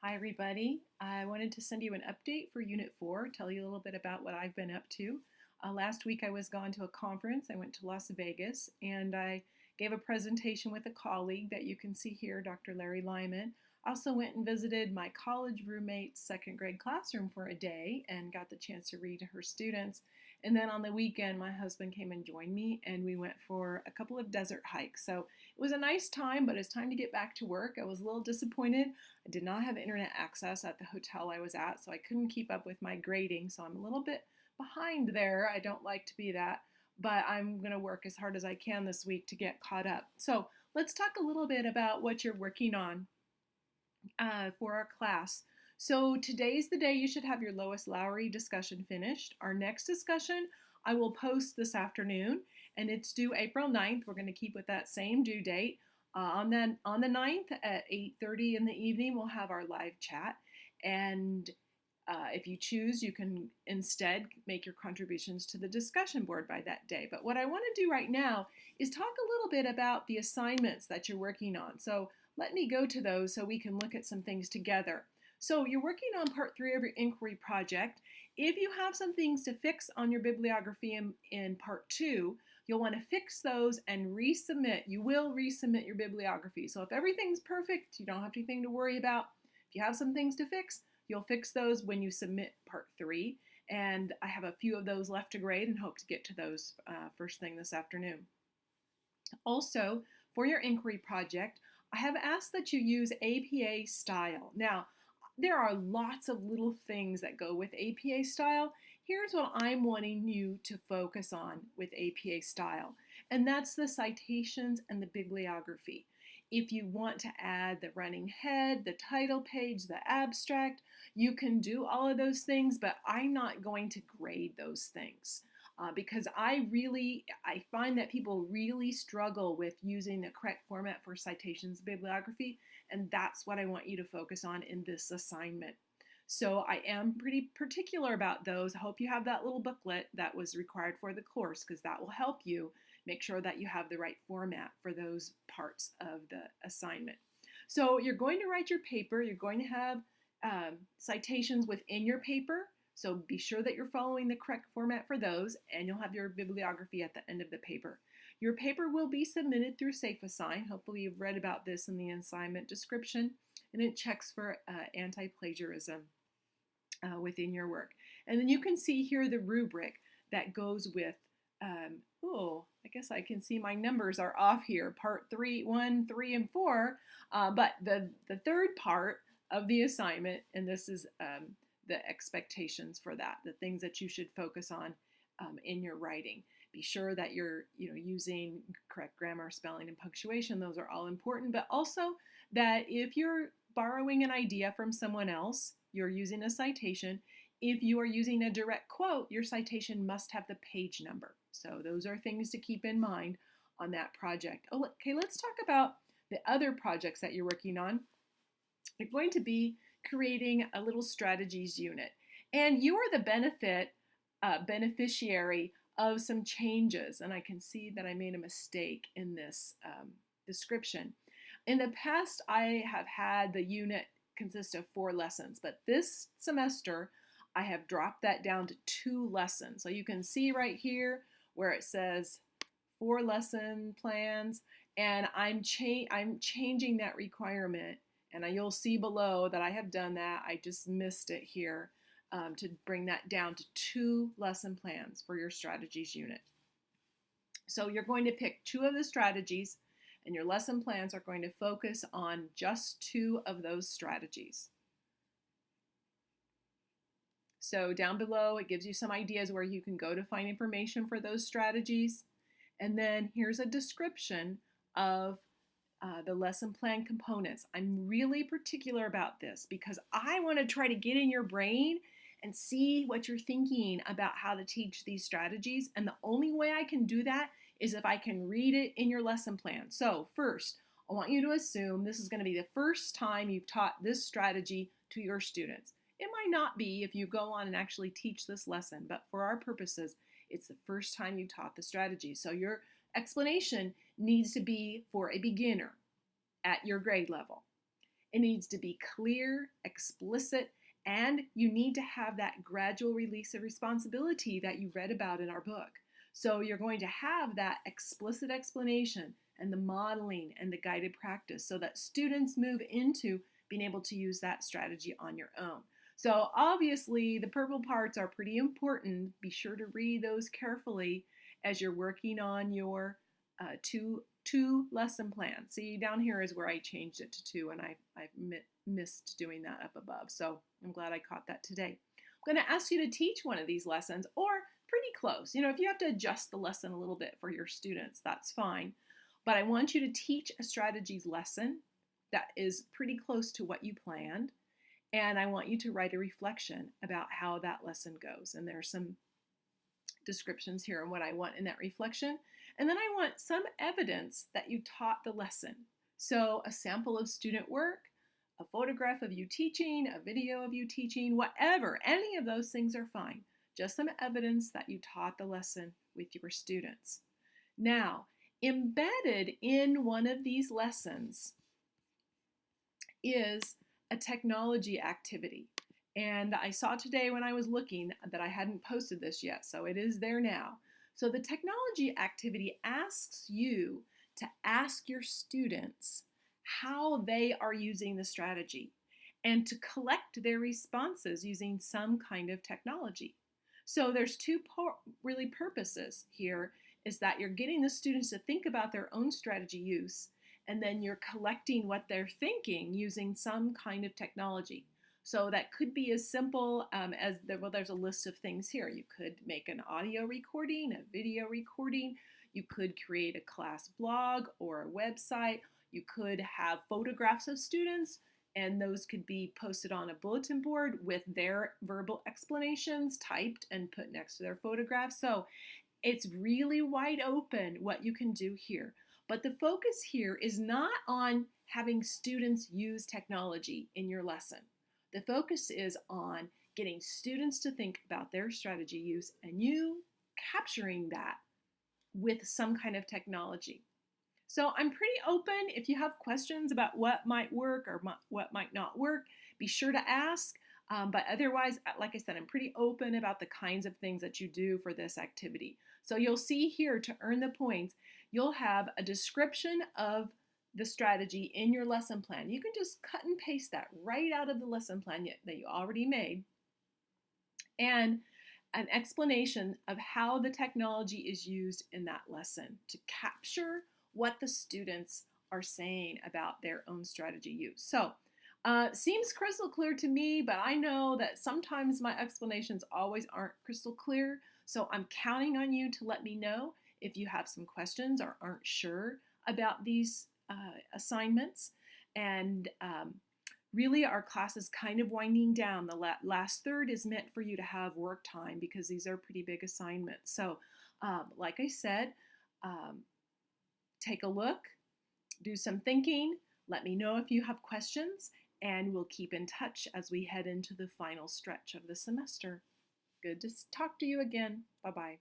Hi everybody. I wanted to send you an update for Unit 4, tell you a little bit about what I've been up to. Last week I was gone to a conference. I went to Las Vegas and I gave a presentation with a colleague that you can see here, Dr. Larry Lyman. I also went and visited my college roommate's second grade classroom for a day and got the chance to read to her students. And then on the weekend, my husband came and joined me and we went for a couple of desert hikes. So it was a nice time, but it's time to get back to work. I was a little disappointed. I did not have internet access at the hotel I was at, so I couldn't keep up with my grading, so I'm a little bit behind there. I don't like to be that, but I'm going to work as hard as I can this week to get caught up. So let's talk a little bit about what you're working on for our class. So today's the day you should have your Lois Lowry discussion finished. Our next discussion I will post this afternoon, and it's due April 9th. We're going to keep with that same due date. On the 9th at 8:30 in the evening, we'll have our live chat. And if you choose, you can instead make your contributions to the discussion board by that day. But what I want to do right now is talk a little bit about the assignments that you're working on. So let me go to those so we can look at some things together. So you're working on part 3 of your inquiry project. If you have some things to fix on your bibliography in part 2, you'll want to fix those and resubmit. You will resubmit your bibliography. So if everything's perfect, you don't have anything to worry about. If you have some things to fix, you'll fix those when you submit part 3. And I have a few of those left to grade and hope to get to those first thing this afternoon. Also, for your inquiry project, I have asked that you use APA style. Now, there are lots of little things that go with APA style. Here's what I'm wanting you to focus on with APA style, and that's the citations and the bibliography. If you want to add the running head, the title page, the abstract, you can do all of those things, but I'm not going to grade those things. Because I find that people really struggle with using the correct format for citations bibliography, and that's what I want you to focus on in this assignment. So I am pretty particular about those. I hope you have that little booklet that was required for the course, because that will help you make sure that you have the right format for those parts of the assignment. So you're going to write your paper. You're going to have citations within your paper. So be sure that you're following the correct format for those, and you'll have your bibliography at the end of the paper. Your paper will be submitted through SafeAssign. Hopefully you've read about this in the assignment description, and it checks for anti-plagiarism within your work. And then you can see here the rubric that goes with, I guess I can see my numbers are off here, part 3, 1, 3, and 4, but the third part of the assignment, and this is the expectations for that, the things that you should focus on in your writing. Be sure that you're using correct grammar, spelling, and punctuation. Those are all important, but also that if you're borrowing an idea from someone else, you're using a citation. If you are using a direct quote, your citation must have the page number. So those are things to keep in mind on that project. Okay, let's talk about the other projects that you're working on. You're going to be creating a little strategies unit, and you are the beneficiary of some changes. And I can see that I made a mistake in this description. In the past, I have had the unit consist of 4 lessons, but this semester I have dropped that down to 2 lessons. So you can see right here where it says 4 lesson plans, and I'm changing that requirement. And you'll see below that I have done that. I just missed it here to bring that down to 2 lesson plans for your strategies unit. So you're going to pick 2 of the strategies, and your lesson plans are going to focus on just 2 of those strategies. So down below, it gives you some ideas where you can go to find information for those strategies. And then here's a description of the lesson plan components. I'm really particular about this because I want to try to get in your brain and see what you're thinking about how to teach these strategies. And the only way I can do that is if I can read it in your lesson plan. So first, I want you to assume this is going to be the first time you've taught this strategy to your students. It might not be if you go on and actually teach this lesson, but for our purposes, it's the first time you taught the strategy. So your explanation needs to be for a beginner at your grade level. It needs to be clear, explicit, and you need to have that gradual release of responsibility that you read about in our book. So you're going to have that explicit explanation and the modeling and the guided practice so that students move into being able to use that strategy on your own. So obviously the purple parts are pretty important. Be sure to read those carefully as you're working on your two lesson plan. See, down here is where I changed it to 2, and I've missed doing that up above. So I'm glad I caught that today. I'm going to ask you to teach one of these lessons, or pretty close. You know, if you have to adjust the lesson a little bit for your students, that's fine. But I want you to teach a strategies lesson that is pretty close to what you planned. And I want you to write a reflection about how that lesson goes. And there's some descriptions here on what I want in that reflection. And then I want some evidence that you taught the lesson. So a sample of student work, a photograph of you teaching, a video of you teaching, whatever, any of those things are fine. Just some evidence that you taught the lesson with your students. Now, embedded in one of these lessons is a technology activity. And I saw today when I was looking that I hadn't posted this yet, so it is there now. So the technology activity asks you to ask your students how they are using the strategy and to collect their responses using some kind of technology. So there's two really purposes here, is that you're getting the students to think about their own strategy use, and then you're collecting what they're thinking using some kind of technology. So that could be as simple as, there's a list of things here. You could make an audio recording, a video recording. You could create a class blog or a website. You could have photographs of students, and those could be posted on a bulletin board with their verbal explanations typed and put next to their photographs. So it's really wide open what you can do here. But the focus here is not on having students use technology in your lesson. The focus is on getting students to think about their strategy use and you capturing that with some kind of technology. So I'm pretty open. If you have questions about what might work or what might not work, be sure to ask. But otherwise, like I said, I'm pretty open about the kinds of things that you do for this activity. So you'll see here, to earn the points, you'll have a description of the strategy in your lesson plan. You can just cut and paste that right out of the lesson plan that you already made, and an explanation of how the technology is used in that lesson to capture what the students are saying about their own strategy use. So seems crystal clear to me, but I know that sometimes my explanations always aren't crystal clear. So I'm counting on you to let me know if you have some questions or aren't sure about these assignments. And really our class is kind of winding down. The last third is meant for you to have work time because these are pretty big assignments. So like I said, take a look, do some thinking, let me know if you have questions, and we'll keep in touch as we head into the final stretch of the semester. Good to talk to you again. Bye-bye.